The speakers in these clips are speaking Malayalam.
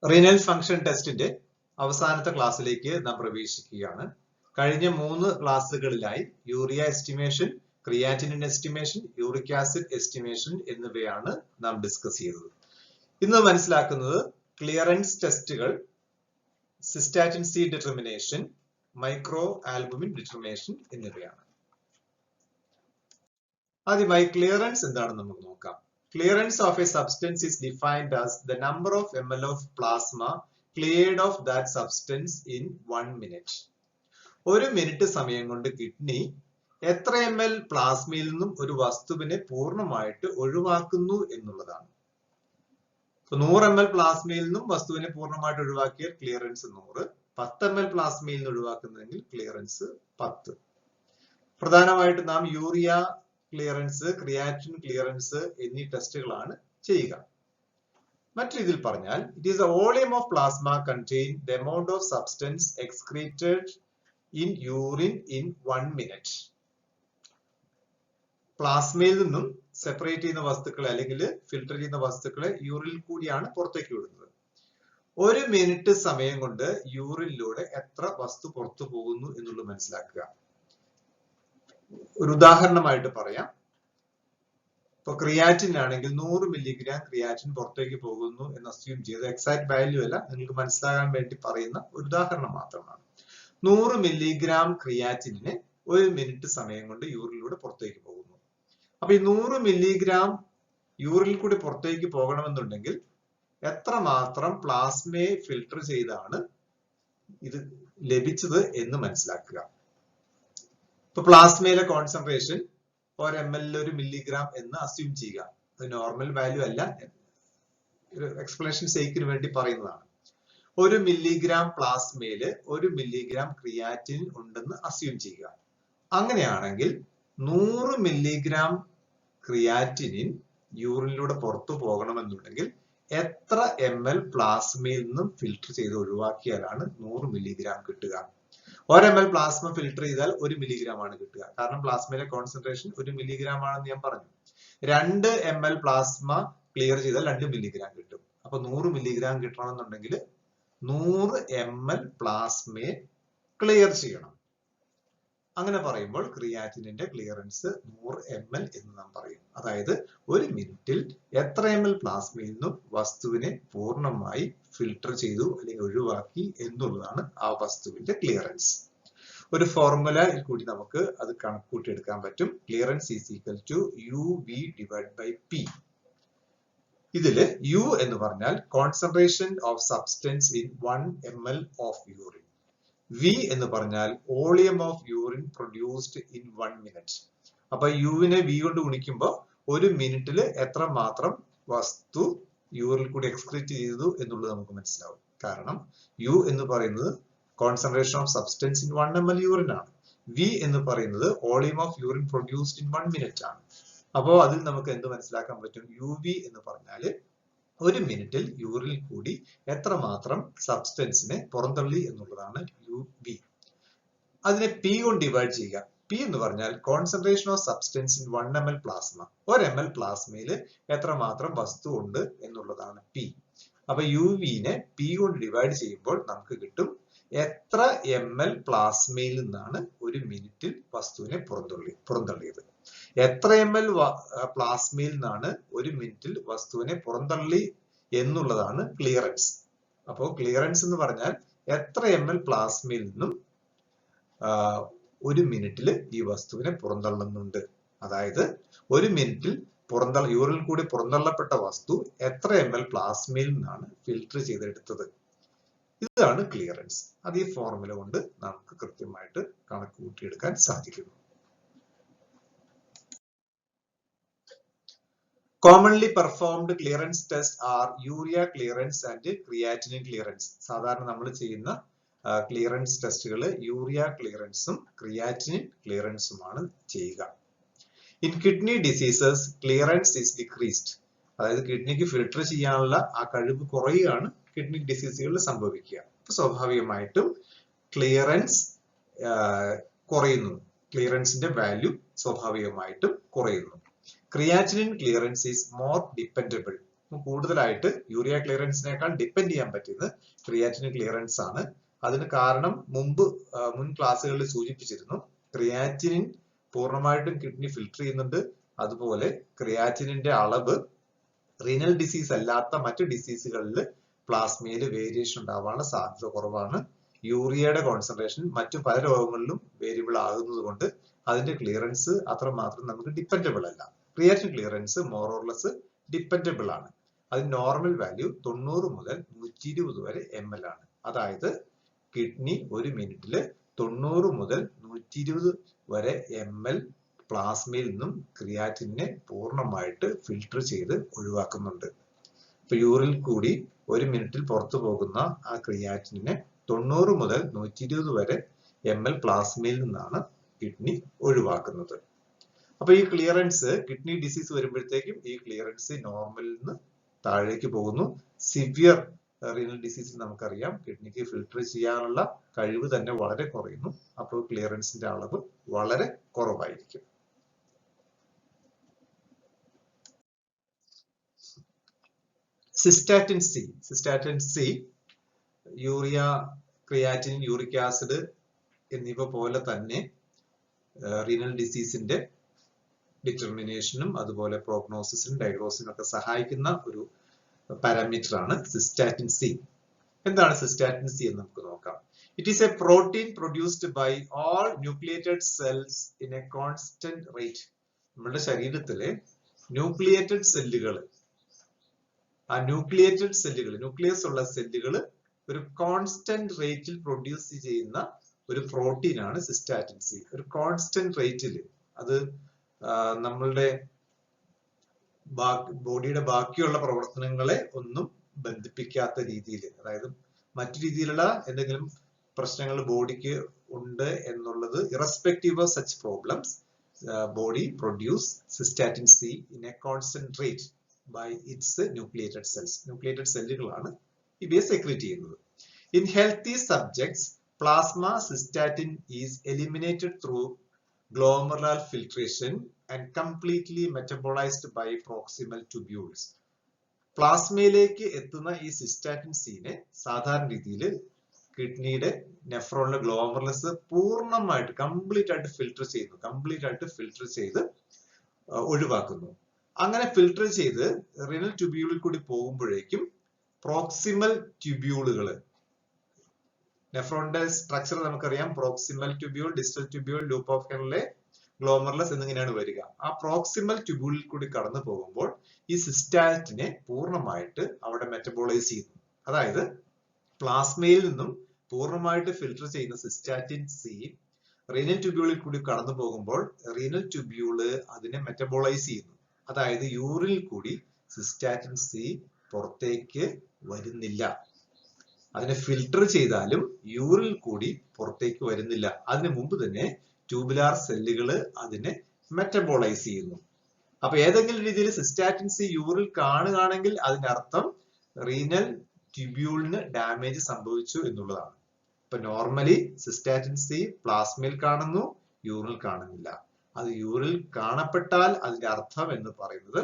റീനൽ ഫംഗ്ഷൻ ടെസ്റ്റിന്റെ അവസാനത്തെ ക്ലാസ്സിലേക്ക് നാം പ്രവേശിക്കുകയാണ്. കഴിഞ്ഞ 3 ക്ലാസ്സുകളിലായി urea estimation, creatinine estimation, uric acid estimation എന്നിവയാണ് നാം ഡിസ്കസ് ചെയ്തത്. ഇന്ന് മനസ്സിലാക്കുന്നത് ക്ലിയറൻസ് ടെസ്റ്റുകൾ, cystatin C determination, micro albumin determination എന്നിവയാണ്. ആദ്യമായി ക്ലിയറൻസ് എന്താണെന്ന് നമുക്ക് നോക്കാം. Clearance of a substance is defined as the number of ml of plasma cleared of that substance in 1 minute. ഒരു മിനിറ്റ് സമയം കൊണ്ട് കിഡ്നി എത്ര ml പ്ലാസ്മയിൽ നിന്നും ഒരു വസ്തുവിനെ പൂർണ്ണമായിട്ട് ഒഴിവാക്കുന്നു എന്നുള്ളതാണ്. 100 ml പ്ലാസ്മയിൽ നിന്നും വസ്തുവിനെ പൂർണ്ണമായിട്ട് ഒഴിവാക്കിയാൽ ക്ലിയറൻസ് 100, 10 ml പ്ലാസ്മയിൽ നിന്ന് ഒഴിവാക്കുന്നതെങ്കിൽ ക്ലിയറൻസ് 10. പ്രധാനമായിട്ട് നാം യൂറിയ ക്ലിയറൻസ്, ക്രിയാറ്റിൻ ക്ലിയറൻസ് എന്നീ ടെസ്റ്റുകളാണ് ചെയ്യുക. മറ്റു രീതിയിൽ പറഞ്ഞാൽ, it is the volume of plasma contain the amount of substance excreted in urine in 1 minute. പ്ലാസ്മയിൽ നിന്നും സെപ്പറേറ്റ് ചെയ്യുന്ന വസ്തുക്കളെ അല്ലെങ്കിൽ ഫിൽട്ടർ ചെയ്യുന്ന വസ്തുക്കളെ യൂറിനിൽ കൂടിയാണ് പുറത്തേക്ക് വിടുന്നത്. 1 മിനിറ്റ് സമയം കൊണ്ട് യൂറിനിലൂടെ എത്ര വസ്തു പുറത്തു പോകുന്നു എന്നുള്ളത് മനസ്സിലാക്കുക. ഒരു ഉദാഹരണമായിട്ട് പറയാം. ഇപ്പൊ ക്രിയാറ്റിൻ ആണെങ്കിൽ 100 മില്ലിഗ്രാം ക്രിയാറ്റിൻ പുറത്തേക്ക് പോകുന്നു എന്ന് അസ്യൂം ചെയ്ത്, എക്സാക്ട് വാല്യൂ അല്ല, നിങ്ങൾക്ക് മനസ്സിലാകാൻ വേണ്ടി പറയുന്ന ഒരു ഉദാഹരണം മാത്രമാണ്. 100 മില്ലിഗ്രാം ക്രിയാറ്റിനെ 1 മിനിറ്റ് സമയം കൊണ്ട് യൂറിനിലൂടെ പുറത്തേക്ക് പോകുന്നു. അപ്പൊ ഈ 100 മില്ലിഗ്രാം യൂറിനിൽ കൂടി പുറത്തേക്ക് പോകണമെന്നുണ്ടെങ്കിൽ എത്രമാത്രം പ്ലാസ്മയെ ഫിൽട്ടർ ചെയ്താണ് ഇത് ലഭിച്ചത് എന്ന് മനസ്സിലാക്കുക. ഇപ്പൊ പ്ലാസ്മയിലെ കോൺസെൻട്രേഷൻ ഒരു ml 1 മില്ലിഗ്രാം എന്ന് അസ്യൂം ചെയ്യുക. അത് നോർമൽ വാല്യൂ അല്ല, ഒരു എക്സ്പ്ലനേഷൻ സേക്കിന് വേണ്ടി പറയുന്നതാണ്. 1 മില്ലിഗ്രാം പ്ലാസ്മയില് 1 മില്ലിഗ്രാം ക്രിയാറ്റിൻ ഉണ്ടെന്ന് അസ്യൂം ചെയ്യുക. അങ്ങനെയാണെങ്കിൽ 100 മില്ലിഗ്രാം ക്രിയാറ്റിനിൻ യൂറിനിലൂടെ പുറത്തു പോകണമെന്നുണ്ടെങ്കിൽ എത്ര ml പ്ലാസ്മയിൽ നിന്നും ഫിൽട്ടർ ചെയ്ത് ഒഴിവാക്കിയാലാണ് 100 മില്ലിഗ്രാം കിട്ടുക? 1 ml പ്ലാസ്മ ഫിൽട്ടർ ചെയ്താൽ 1 മില്ലിഗ്രാം ആണ് കിട്ടുക. കാരണം പ്ലാസ്മയിലെ കോൺസെൻട്രേഷൻ 1 മില്ലിഗ്രാം ആണെന്ന് ഞാൻ പറഞ്ഞു. 2 ml പ്ലാസ്മ ക്ലിയർ ചെയ്താൽ 2 മില്ലിഗ്രാം കിട്ടും. അപ്പൊ 100 മില്ലിഗ്രാം കിട്ടണമെന്നുണ്ടെങ്കിൽ 100 ml പ്ലാസ്മയെ ക്ലിയർ ചെയ്യണം. അങ്ങനെ പറയുമ്പോൾ ക്രിയാറ്റിനിന്റെ ക്ലിയറൻസ് 100 ml എന്ന് നാം പറയും. അതായത് 1 മിനിറ്റിൽ എത്ര ml പ്ലാസ്മയിൽ നിന്നും വസ്തുവിനെ പൂർണ്ണമായി ഫിൽട്ടർ ചെയ്തു അല്ലെങ്കിൽ ഒഴിവാക്കി എന്നുള്ളതാണ് ആ വസ്തുവിന്റെ ക്ലിയറൻസ്. ഒരു ഫോർമുലയിൽ കൂടി നമുക്ക് അത് കണക്കൂട്ടിയെടുക്കാൻ പറ്റും. Clearance is equal to UV divide by P. ഇതില് U എന്ന് പറഞ്ഞാൽ concentration of substance in 1 ml of urine. V എന്ന് പറഞ്ഞാൽ volume of urine produced in 1 minute. അപ്പൊ യുവിനെ V കൊണ്ട് ഗുണിക്കുമ്പോൾ 1 മിനിറ്റിൽ എത്ര മാത്രം വസ്തു യൂറിനിൽ കൂടി എക്സ്ക്രീറ്റ് ചെയ്തു എന്നുള്ളത് നമുക്ക് മനസ്സിലാവും. കാരണം U എന്ന് പറയുന്നത് concentration of substance in 1 ml urine ആണ്. V എന്ന് പറയുന്നത് volume of urine produced in 1 minute ആണ്. അപ്പോ അതിൽ നമുക്ക് എന്ത് മനസ്സിലാക്കാൻ പറ്റും? UV എന്ന് പറഞ്ഞാല് 1 മിനിറ്റിൽ യൂറിനിൽ കൂടി എത്രമാത്രം സബ്സ്റ്റൻസിനെ പുറന്തള്ളി എന്നുള്ളതാണ് UV. അതിനെ P കൊണ്ട് ഡിവൈഡ് ചെയ്യുക. P എന്ന് പറഞ്ഞാൽ concentration of substance in 1 ml plasma. 1 ml പ്ലാസ്മയിൽ എത്രമാത്രം വസ്തു ഉണ്ട് എന്നുള്ളതാണ് P. അപ്പൊ UVനെ P കൊണ്ട് ഡിവൈഡ് ചെയ്യുമ്പോൾ നമുക്ക് കിട്ടും എത്ര ml പ്ലാസ്മയിൽ നിന്നാണ് 1 മിനിറ്റിൽ വസ്തുവിനെ പുറന്തള്ളിയത്. എത്ര ml പ്ലാസ്മയിൽ നിന്നാണ് 1 മിനിറ്റിൽ വസ്തുവിനെ പുറന്തള്ളി എന്നുള്ളതാണ് ക്ലിയറൻസ്. അപ്പോൾ ക്ലിയറൻസ് എന്ന് പറഞ്ഞാൽ എത്ര ml പ്ലാസ്മയിൽ നിന്നും 1 മിനിറ്റിൽ ഈ വസ്തുവിനെ പുറന്തള്ളുന്നുണ്ട്. അതായത് 1 മിനിറ്റിൽ യൂറിനിൽ കൂടി പുറന്തള്ളപ്പെട്ട വസ്തു എത്ര ml പ്ലാസ്മയിൽ നിന്നാണ് ഫിൽട്ടർ ചെയ്തെടുത്തത്. ഇതാണ് ക്ലിയറൻസ്. അത് ഈ ഫോർമുല കൊണ്ട് നമുക്ക് കൃത്യമായിട്ട് കണക്ക് കൂട്ടിയെടുക്കാൻ സാധിക്കുന്നു. Commonly performed clearance tests are urea clearance and creatinine clearance. സാധാരണ നമ്മൾ ചെയ്യുന്ന ക്ലിയറൻസ് ടെസ്റ്റുകൾ യൂറിയ ക്ലിയറൻസും ക്രിയാറ്റിനിൻ ക്ലിയറൻസുമാണ് ചെയ്യുക. In kidney diseases clearance is decreased. അതായത് കിഡ്നിക്ക് ഫിൽട്ടർ ചെയ്യാനുള്ള ആ കഴിവ് കുറയുകയാണ് കിഡ്നി ഡിസീസുകളിൽ സംഭവിക്കുക. അപ്പൊ സ്വാഭാവികമായിട്ടും ക്ലിയറൻസ് കുറയുന്നു. ക്ലിയറൻസിന്റെ വാല്യൂ സ്വാഭാവികമായിട്ടും കുറയുന്നു. Creatinine clearance is more dependable. കൂടുതലായിട്ട് യൂറിയ ക്ലിയറൻസിനേക്കാൾ ഡിപ്പെൻഡ് ചെയ്യാൻ പറ്റുന്നത് ക്രിയാറ്റിനിൻ ക്ലിയറൻസ് ആണ്. അതിന് കാരണം മുൻ ക്ലാസ്സുകളിൽ സൂചിപ്പിച്ചിരുന്നു. ക്രിയാറ്റിനിൻ പൂർണ്ണമായിട്ടും കിഡ്നി ഫിൽട്ടർ ചെയ്യുന്നുണ്ട്. അതുപോലെ ക്രിയാറ്റിനിന്റെ അളവ് റീനൽ ഡിസീസ് അല്ലാത്ത മറ്റു ഡിസീസുകളിൽ പ്ലാസ്മയിൽ വേരിയേഷൻ ഉണ്ടാവാനുള്ള സാധ്യത കുറവാണ്. യൂറിയയുടെ കോൺസെൻട്രേഷൻ മറ്റു പല രോഗങ്ങളിലും വേരിയബിൾ ആകുന്നത് കൊണ്ട് അതിന്റെ ക്ലിയറൻസ് അത്രമാത്രം നമുക്ക് ഡിപ്പെൻഡബിൾ അല്ല. ക്രിയാറ്റിൻ ക്ലിയറൻസ് മോറോർലെസ് ഡിപ്പെൻഡബിൾ ആണ്. അതിന് നോർമൽ വാല്യൂ 90 മുതൽ 120 വരെ ml ആണ്. അതായത് കിഡ്നി ഒരു മിനിറ്റില് 90 മുതൽ 120 വരെ ml പ്ലാസ്മയിൽ നിന്നും ക്രിയാറ്റിനെ പൂർണ്ണമായിട്ട് ഫിൽട്ടർ ചെയ്ത് ഒഴിവാക്കുന്നുണ്ട്. ഇപ്പൊ യൂറിൽ കൂടി ഒരു മിനിറ്റിൽ പുറത്തു പോകുന്ന ആ ക്രിയാറ്റിനെ 90 മുതൽ 120 വരെ ml പ്ലാസ്മയിൽ നിന്നാണ് കിഡ്നി ഒഴിവാക്കുന്നത്. അപ്പൊ ഈ ക്ലിയറൻസ് കിഡ്നി ഡിസീസ് വരുമ്പോഴത്തേക്കും ഈ ക്ലിയറൻസ് നോർമലിൽ നിന്ന് താഴേക്ക് പോകുന്നു. സിവിയർ റീനൽ ഡിസീസിൽ നമുക്കറിയാം കിഡ്നിക്ക് ഫിൽട്ടർ ചെയ്യാനുള്ള കഴിവ് തന്നെ വളരെ കുറയുന്നു. അപ്പോൾ ക്ലിയറൻസിന്റെ അളവ് വളരെ കുറവായിരിക്കും. Cystatin C urea, creatinine, uric acid എന്നിവ പോലെ തന്നെ റീനൽ ഡിസീസിന്റെ ഡിറ്റർമിനേഷനും അതുപോലെ പ്രോഗ്നോസിസിനും ഡയഗ്നോസിനും ഒക്കെ സഹായിക്കുന്ന ഒരു പാരാമീറ്റർ ആണ് സിസ്റ്റാറ്റിൻ സി. എന്താണ് സിസ്റ്റാറ്റിൻ സി എന്ന് നമുക്ക് നോക്കാം. It is a protein produced by all nucleated cells in a constant rate. നമ്മുടെ ശരീരത്തിലെ ന്യൂക്ലിയേറ്റഡ് സെല്ലുകൾ, ആ ന്യൂക്ലിയേറ്റഡ് സെല്ലുകൾ, ന്യൂക്ലിയസ് ഉള്ള സെല്ലുകൾ ഒരു കോൺസ്റ്റന്റ് റേറ്റിൽ പ്രൊഡ്യൂസ് ചെയ്യുന്ന ഒരു പ്രോട്ടീൻ ആണ് സിസ്റ്റാറ്റിൻ സി. ഒരു കോൺസ്റ്റന്റ് റേറ്റിൽ, അത് നമ്മളുടെ ബോഡിയുടെ ബാക്കിയുള്ള പ്രവർത്തനങ്ങളെ ഒന്നും ബന്ധിപ്പിക്കാത്ത രീതിയിൽ, അതായത് മറ്റു രീതിയിലുള്ള എന്തെങ്കിലും പ്രശ്നങ്ങൾ ബോഡിക്ക് ഉണ്ട് എന്നുള്ളത് irrespective of such problems, body produce cystatin C in a constant rate by its nucleated cells. Nucleated സെല്ലുകളാണ് ഇവയെ സെക്രീറ്റ് ചെയ്യുന്നത്. In healthy subjects plasma cystatin is eliminated through glomerular filtration and completely metabolized by proximal tubules. പ്ലാസ്മയിലേക്ക് എത്തുന്ന ഈ സിസ്റ്റാറ്റിൻ സീനെ സാധാരണ രീതിയിൽ കിഡ്നിയുടെ നെഫ്രോണിലെ ഗ്ലോമർലസ് പൂർണ്ണമായിട്ട് കംപ്ലീറ്റ് ആയിട്ട് ഫിൽട്ടർ ചെയ്ത് ഒഴിവാക്കുന്നു. അങ്ങനെ ഫിൽട്ടർ ചെയ്ത് റിനൽ ട്യൂബ്യൂളിൽ കൂടി പോകുമ്പോഴേക്കും പ്രോക്സിമൽ ട്യൂബ്യൂളുകൾ, നെഫ്രോണിന്റെ സ്ട്രക്ചർ നമുക്കറിയാം, proximal tubule, distal tubule, loop of Henle, glomerulus എന്നിങ്ങനെയാണ് വരിക. ആ പ്രോക്സിമൽ ട്യൂബ്യൂളിൽ കൂടി കടന്നു പോകുമ്പോൾ ഈ സിസ്റ്റാറ്റിനെ പൂർണ്ണമായിട്ട് അവിടെ മെറ്റബോളൈസ് ചെയ്യുന്നു. അതായത് പ്ലാസ്മയിൽ നിന്നും പൂർണ്ണമായിട്ട് ഫിൽട്ടർ ചെയ്യുന്ന സിസ്റ്റാറ്റിൻ സി റീനൽ ട്യൂബ്യൂളിൽ കൂടി കടന്നു പോകുമ്പോൾ റീനൽ ട്യൂബ്യൂള് അതിനെ മെറ്റബോളൈസ് ചെയ്യുന്നു. അതായത് യൂറിനിൽ കൂടി സിസ്റ്റാറ്റിൻ സി പുറത്തേക്ക് വരുന്നില്ല. അതിനെ ഫിൽട്ടർ ചെയ്താലും യൂറിൽ കൂടി പുറത്തേക്ക് വരുന്നില്ല. അതിനു മുമ്പ് തന്നെ ട്യൂബുലാർ സെല്ലുകൾ അതിനെ മെറ്റബോളൈസ് ചെയ്യുന്നു. അപ്പൊ ഏതെങ്കിലും രീതിയിൽ സിസ്റ്റാറ്റിൻ സി യൂറിൽ കാണുകയാണെങ്കിൽ അതിന്റെ അർത്ഥം റീനൽ ട്യൂബ്യൂളിന് ഡാമേജ് സംഭവിച്ചു എന്നുള്ളതാണ്. ഇപ്പൊ നോർമലി സിസ്റ്റാറ്റിൻ സി പ്ലാസ്മയിൽ കാണുന്നു, യൂറിൽ കാണുന്നില്ല. അത് യൂറിൽ കാണപ്പെട്ടാൽ അതിന്റെ അർത്ഥം എന്ന് പറയുന്നത്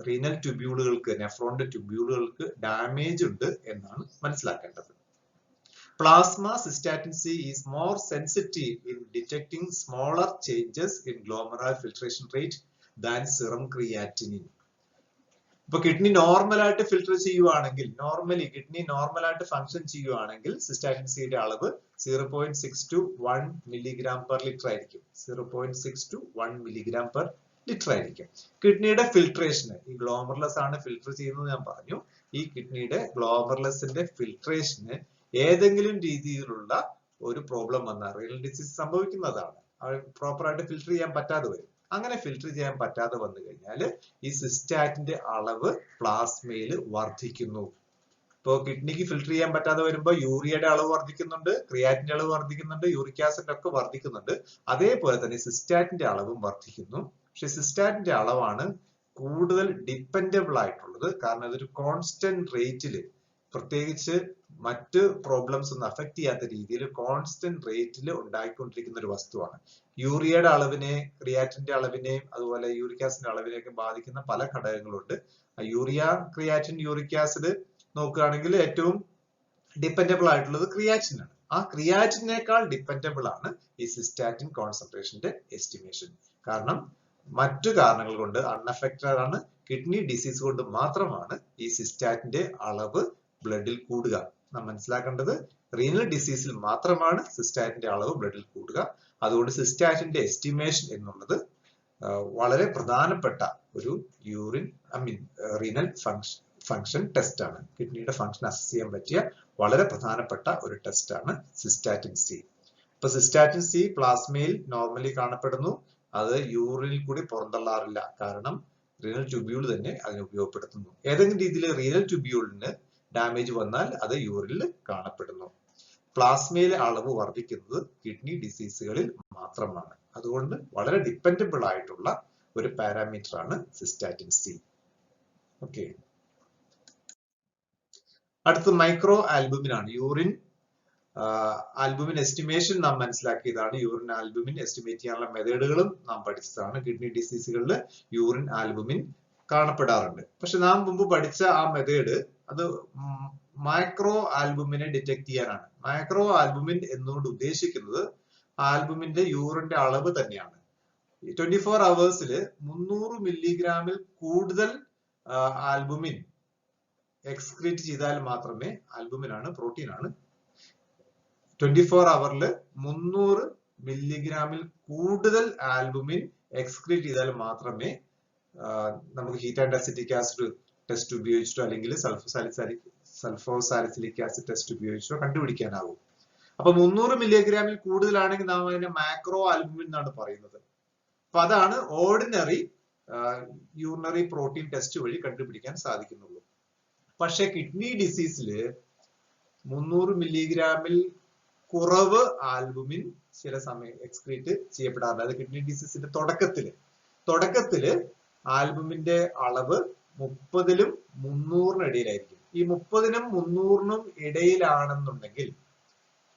റീനൽ ട്യൂബ്യൂളുകൾക്ക്, നെഫ്രോണിന്റെ ട്യൂബ്യൂളുകൾക്ക് ഡാമേജ് ഉണ്ട് എന്നാണ് മനസ്സിലാക്കേണ്ടത്. Plasma cystatin C is more sensitive in detecting smaller changes in glomerular filtration rate than serum creatinine. ഇപ്പൊ കിഡ്നി നോർമലായിട്ട് ഫിൽട്ടർ ചെയ്യുവാണെങ്കിൽ, കിഡ്നി നോർമലായിട്ട് ഫംഗ്ഷൻ ചെയ്യുവാണെങ്കിൽ സിസ്റ്റാറ്റിൻ സിയുടെ അളവ് 0.6 to 1 milligram per liter ആയിരിക്കും. 0.6 to 1 milligram per liter ആയിരിക്കും. കിഡ്നിയുടെ ഫിൽട്രേഷന്, ഈ ഗ്ലോമർലെസ് ആണ് ഫിൽട്ടർ ചെയ്യുന്നത് ഞാൻ പറഞ്ഞു. ഈ കിഡ്നിയുടെ ഗ്ലോമർലെസിന്റെ ഫിൽട്രേഷന് ഏതെങ്കിലും രീതിയിലുള്ള ഒരു പ്രോബ്ലം വന്നാൽ, റീനൽ ഡിസീസ് സംഭവിക്കുന്നതാണ്, പ്രോപ്പർ ആയിട്ട് ഫിൽട്ടർ ചെയ്യാൻ പറ്റാതെ വരും. അങ്ങനെ ഫിൽട്ടർ ചെയ്യാൻ പറ്റാതെ വന്നു കഴിഞ്ഞാൽ ഈ സിസ്റ്റാറ്റിന്റെ അളവ് പ്ലാസ്മയിൽ വർദ്ധിക്കുന്നു. ഇപ്പോൾ കിഡ്നിക്ക് ഫിൽട്ടർ ചെയ്യാൻ പറ്റാതെ വരുമ്പോൾ യൂറിയയുടെ അളവ് വർദ്ധിക്കുന്നുണ്ട്, ക്രിയാറ്റിന്റെ അളവ് വർദ്ധിക്കുന്നുണ്ട്, യൂറിക് ആസിഡ് ഒക്കെ വർദ്ധിക്കുന്നുണ്ട്. അതേപോലെ തന്നെ സിസ്റ്റാറ്റിന്റെ അളവും വർദ്ധിക്കുന്നു. പക്ഷെ സിസ്റ്റാറ്റിന്റെ അളവാണ് കൂടുതൽ ഡിപ്പെൻഡബിൾ ആയിട്ടുള്ളത്. കാരണം ഇതൊരു കോൺസ്റ്റന്റ് റേറ്റിൽ, പ്രത്യേകിച്ച് മറ്റ് പ്രോബ്ലംസ് ഒന്നും അഫക്ട് ചെയ്യാത്ത രീതിയിൽ കോൺസ്റ്റന്റ് റേറ്റിൽ ഉണ്ടായിക്കൊണ്ടിരിക്കുന്ന ഒരു വസ്തുവാണ്. യൂറിയയുടെ അളവിനെ, ക്രിയാറ്റിന്റെ അളവിനെയും അതുപോലെ യൂറിക് ആസിഡിന്റെ അളവിനെയൊക്കെ ബാധിക്കുന്ന പല ഘടകങ്ങളുണ്ട്. യൂറിയ, ക്രിയാറ്റിൻ, യൂറിക് ആസിഡ് നോക്കുകയാണെങ്കിൽ ഏറ്റവും ഡിപ്പെൻഡബിൾ ആയിട്ടുള്ളത് ക്രിയാറ്റിൻ ആണ്. ആ ക്രിയാറ്റിനേക്കാൾ ഡിപ്പെൻഡബിൾ ആണ് ഈ സിസ്റ്റാറ്റിൻ കോൺസെൻട്രേഷന്റെ എസ്റ്റിമേഷൻ. കാരണം മറ്റു കാരണങ്ങൾ കൊണ്ട് അൺഅഫക്റ്റഡ് ആണ്. കിഡ്നി ഡിസീസ് കൊണ്ട് മാത്രമാണ് ഈ സിസ്റ്റാറ്റിന്റെ അളവ് ബ്ലഡിൽ കൂടുക. നാം മനസ്സിലാക്കേണ്ടത് റീനൽ ഡിസീസിൽ മാത്രമാണ് സിസ്റ്റാറ്റിന്റെ അളവ് ബ്ലഡിൽ കൂടുക. അതുകൊണ്ട് സിസ്റ്റാറ്റിന്റെ എസ്റ്റിമേഷൻ എന്നുള്ളത് വളരെ പ്രധാനപ്പെട്ട ഒരു റീനൽ ഫംഗ്ഷൻ ടെസ്റ്റ് ആണ്. കിഡ്നിയുടെ ഫംഗ്ഷൻ അസസ് ചെയ്യാൻ പറ്റിയ വളരെ പ്രധാനപ്പെട്ട ഒരു ടെസ്റ്റ് ആണ് സിസ്റ്റാറ്റിൻ സി. ഇപ്പൊ സിസ്റ്റാറ്റിൻ സി പ്ലാസ്മയിൽ നോർമലി കാണപ്പെടുന്നു. അത് യൂറിനിൽ കൂടി പുറന്തള്ളാറില്ല. കാരണം റീനൽ ട്യൂബ്യൂൾ തന്നെ അതിനെ ഉപയോഗപ്പെടുത്തുന്നു. ഏതെങ്കിലും രീതിയിൽ റീനൽ ട്യൂബ്യൂളിന് ഡാമേജ് വന്നാൽ അത് യൂറിനിൽ കാണപ്പെടുന്നു. പ്ലാസ്മയിലെ അളവ് വർദ്ധിക്കുന്നത് കിഡ്നി ഡിസീസുകളിൽ മാത്രമാണ്. അതുകൊണ്ട് വളരെ ഡിപ്പെൻഡബിൾ ആയിട്ടുള്ള ഒരു പാരാമീറ്റർ ആണ് സിസ്റ്റാറ്റിൻ സി. ഓക്കെ, അടുത്ത് മൈക്രോ ആൽബുമിൻ ആണ്. യൂറിൻ ആൽബുമിൻ എസ്റ്റിമേഷൻ നാം മനസ്സിലാക്കിയതാണ്. യൂറിൻ ആൽബുമിൻ എസ്റ്റിമേറ്റ് ചെയ്യാനുള്ള മെത്തേഡുകളും നാം പഠിച്ചതാണ്. കിഡ്നി ഡിസീസുകളിൽ യൂറിൻ ആൽബുമിൻ കാണപ്പെടാറുണ്ട്. പക്ഷെ നാം മുമ്പ് പഠിച്ച ആ മെത്തേഡ് അത് മൈക്രോ ആൽബുമിനെ ഡിറ്റക്ട് ചെയ്യാനാണ്. മൈക്രോ ആൽബുമിൻ എന്നുകൊണ്ട് ഉദ്ദേശിക്കുന്നത് ആൽബുമിന്റെ യൂറിന്റെ അളവ് തന്നെയാണ്. 24 അവേഴ്സിൽ 300 മില്ലിഗ്രാമിൽ കൂടുതൽ ആൽബുമിൻ എക്സ്ക്രീറ്റ് ചെയ്താൽ മാത്രമേ, ആൽബുമിൻ ആണ്, പ്രോട്ടീൻ ആണ്, 24 അവറിൽ 300 മില്ലിഗ്രാമിൽ കൂടുതൽ ആൽബുമിൻ എക്സ്ക്രീറ്റ് ചെയ്താൽ മാത്രമേ നമുക്ക് heat and acetic acid test ഉപയോഗിച്ചിട്ടോ അല്ലെങ്കിൽ സൾഫോസാലിസിലിക് ആസിഡ് ടെസ്റ്റ് ഉപയോഗിച്ചിട്ടോ കണ്ടുപിടിക്കാനാവും. അപ്പൊ 300 മില്ലിഗ്രാമിൽ കൂടുതലാണെങ്കിൽ നാം അതിനെ മാക്രോ ആൽബുമിൻ എന്നാണ് പറയുന്നത്. അപ്പൊ അതാണ് ഓർഡിനറി യൂറിനറി പ്രോട്ടീൻ ടെസ്റ്റ് വഴി കണ്ടുപിടിക്കാൻ സാധിക്കുന്നുള്ളൂ. പക്ഷെ കിഡ്നി ഡിസീസില് 300 മില്ലിഗ്രാമിൽ കുറവ് ആൽബുമിൻ ചില സമയം എക്സ്ക്രീറ്റ് ചെയ്യപ്പെടാറുണ്ട്. അത് കിഡ്നി ഡിസീസിന്റെ തുടക്കത്തില് ആൽബുമിന്റെ അളവ് 30-നും 300-നും ഇടയിലായിരിക്കും. ഈ 30-നും 300-നും ഇടയിലാണെന്നുണ്ടെങ്കിൽ,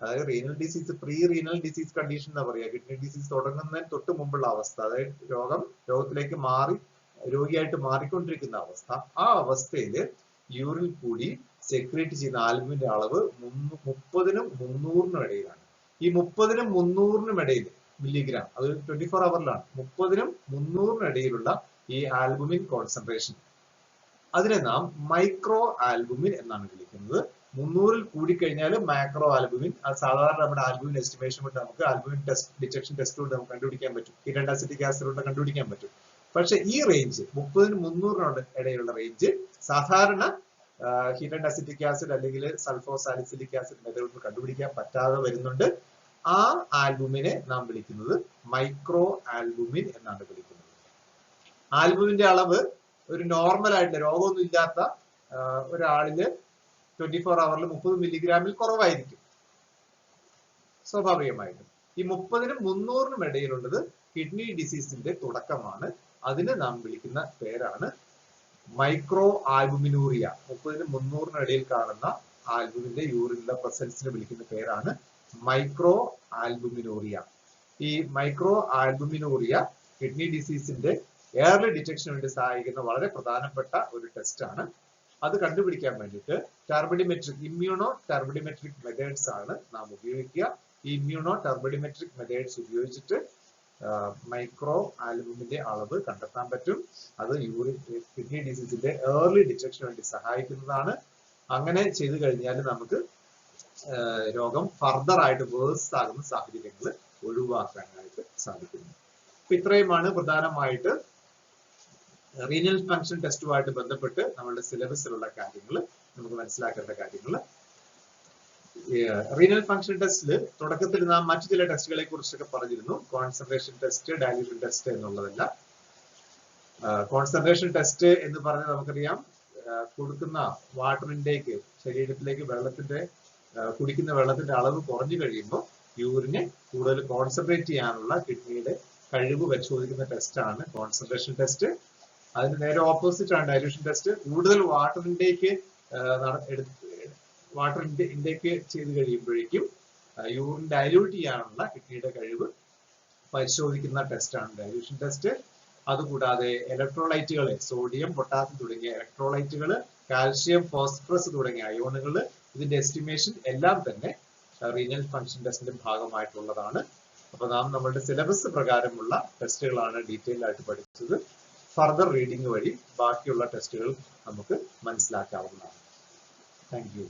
അതായത് renal disease, pre renal disease condition എന്ന് പറയുക, കിഡ്നി ഡിസീസ് തുടങ്ങുന്നതിന് തൊട്ട് മുമ്പുള്ള അവസ്ഥ, അതായത് രോഗത്തിലേക്ക് രോഗിയായിട്ട് മാറിക്കൊണ്ടിരിക്കുന്ന അവസ്ഥ, ആ അവസ്ഥയിൽ യൂറിൻ കൂടി സെക്രീറ്റ് ചെയ്യുന്ന ആൽബുമിന്റെ അളവ് 30-നും 300-നും ഇടയിലാണ്. ഈ 30-നും 300-നും ഇടയിൽ മില്ലിഗ്രാം, അത് 24 അവറിലാണ്, 30-നും 300-നും ഇടയിലുള്ള ഈ ആൽബുമിൻ കോൺസെൻട്രേഷൻ, അതിനെ നാം മൈക്രോ ആൽബുമിൻ എന്നാണ് വിളിക്കുന്നത്. 300-ൽ കൂടിക്കഴിഞ്ഞാൽ മാക്രോ ആൽബുമിൻ. അത് സാധാരണ നമ്മുടെ ആൽബുമിൻ എസ്റ്റിമേഷൻ കൊണ്ട് നമുക്ക് ആൽബുമിൻ ഡിറ്റക്ഷൻ ടെസ്റ്റ് കൊണ്ട് നമുക്ക് കണ്ടുപിടിക്കാൻ പറ്റും. ഹീറ്റ് ആൻഡ് അസിറ്റിക് ആസിഡ് കൊണ്ട് കണ്ടുപിടിക്കാൻ പറ്റും. പക്ഷെ ഈ റേഞ്ച് 30-നും 300-നും ഇടയിലുള്ള റേഞ്ച് സാധാരണ ഹീറ്റ് ആൻഡ് അസിറ്റിക് ആസിഡ് അല്ലെങ്കിൽ സൾഫോസാലിസിലിക് ആസിഡ് മെത്തേഡ് കണ്ടുപിടിക്കാൻ പറ്റാതെ വരുന്നുണ്ട്. ആ ആൽബുമിനെ നാം വിളിക്കുന്നത് മൈക്രോ ആൽബുമിൻ എന്നാണ് വിളിക്കുന്നത്. ആൽബുമിന്റെ അളവ് ഒരു നോർമൽ ആയിട്ടുള്ള, രോഗമൊന്നും ഇല്ലാത്ത ഒരാളില് 24 അവറിൽ 30 മില്ലിഗ്രാമിൽ കുറവായിരിക്കും സ്വാഭാവികമായിട്ടും. ഈ 30-നും 300-നും ഇടയിലുള്ളത് കിഡ്നി ഡിസീസിന്റെ തുടക്കമാണ്. അതിന് നാം വിളിക്കുന്ന പേരാണ് മൈക്രോ ആൽബുമിനൂറിയ. 30-നും 300-നും ഇടയിൽ കാണുന്ന ആൽബുമിന്റെ യൂറിനിലെ പ്രസൻസിന് വിളിക്കുന്ന പേരാണ് മൈക്രോ ആൽബുമിനൂറിയ. ഈ മൈക്രോ ആൽബുമിനൂറിയ കിഡ്നി ഡിസീസിന്റെ എയർലി ഡിറ്റക്ഷന് വേണ്ടി സഹായിക്കുന്ന വളരെ പ്രധാനപ്പെട്ട ഒരു ടെസ്റ്റ് ആണ്. അത് കണ്ടുപിടിക്കാൻ വേണ്ടിയിട്ട് ഇമ്മ്യൂണോ ടർബിഡിമെട്രിക് മെത്തേഡ്സ് ആണ് നാം ഉപയോഗിക്കുക. ഈ ഇമ്മ്യൂണോ ടർബിഡിമെട്രിക് മെത്തേഡ്സ് ഉപയോഗിച്ചിട്ട് മൈക്രോ ആൽബുമിന്റെ അളവ് കണ്ടെത്താൻ പറ്റും. അത് കിഡ്നി ഡിസീസിന്റെ ഏർലി ഡിറ്റക്ഷന് വേണ്ടി സഹായിക്കുന്നതാണ്. അങ്ങനെ ചെയ്തു കഴിഞ്ഞാൽ നമുക്ക് രോഗം ഫർദർ ആയിട്ട് വേഴ്സ് ആകുന്ന സാഹചര്യങ്ങൾ ഒഴിവാക്കാനായിട്ട് സാധിക്കുന്നു. അപ്പൊ ഇത്രയുമാണ് പ്രധാനമായിട്ട് റീനൽ ഫംഗ്ഷൻ ടെസ്റ്റുമായിട്ട് ബന്ധപ്പെട്ട് നമ്മളുടെ സിലബസിലുള്ള കാര്യങ്ങൾ, നമുക്ക് മനസ്സിലാക്കേണ്ട കാര്യങ്ങൾ. റീനൽ ഫംഗ്ഷൻ ടെസ്റ്റിൽ തുടക്കത്തിൽ നാം മറ്റു ചില ടെസ്റ്റുകളെ കുറിച്ചൊക്കെ പറഞ്ഞിരുന്നു. കോൺസെൻട്രേഷൻ ടെസ്റ്റ്, ഡയല്യൂഷൻ ടെസ്റ്റ് എന്നുള്ളതല്ല. കോൺസെൻട്രേഷൻ ടെസ്റ്റ് എന്ന് പറഞ്ഞാൽ നമുക്കറിയാം, കൊടുക്കുന്ന വാട്ടർ ഇൻടേക്ക്, ശരീരത്തിലേക്ക് കുടിക്കുന്ന വെള്ളത്തിന്റെ അളവ് കുറഞ്ഞു കഴിയുമ്പോൾ യൂറിനെ കൂടുതൽ കോൺസെൻട്രേറ്റ് ചെയ്യാനുള്ള കിഡ്നിയുടെ കഴിവ് പരിശോധിക്കുന്ന ടെസ്റ്റാണ് കോൺസെൻട്രേഷൻ ടെസ്റ്റ്. അതിന് നേരെ ഓപ്പോസിറ്റ് ആണ് ഡയല്യൂഷൻ ടെസ്റ്റ്. കൂടുതൽ വാട്ടർ ഇൻടേക്ക് ചെയ്ത് കഴിയുമ്പോഴേക്കും യൂറിൻ ഡയല്യൂട്ട് ചെയ്യാനുള്ള കിഡ്നിയുടെ കഴിവ് പരിശോധിക്കുന്ന ടെസ്റ്റാണ് ഡയല്യൂഷൻ ടെസ്റ്റ്. അതുകൂടാതെ ഇലക്ട്രോലൈറ്റുകൾ, സോഡിയം, പൊട്ടാസ്യം തുടങ്ങിയ ഇലക്ട്രോലൈറ്റുകൾ, കാൽഷ്യം, ഫോസ്ഫറസ് തുടങ്ങിയ അയോണുകൾ, ഇതിന്റെ എസ്റ്റിമേഷൻ എല്ലാം തന്നെ റീനൽ ഫംഗ്ഷൻ ടെസ്റ്റിന്റെ ഭാഗമായിട്ടുള്ളതാണ്. അപ്പൊ നാം നമ്മളുടെ സിലബസ് പ്രകാരമുള്ള ടെസ്റ്റുകളാണ് ഡീറ്റെയിൽ ആയിട്ട് പഠിച്ചത്. ഫർദർ റീഡിംഗ് വഴി ബാക്കിയുള്ള ടെസ്റ്റുകൾ നമുക്ക് മനസ്സിലാക്കാവുന്നതാണ്. Thank you.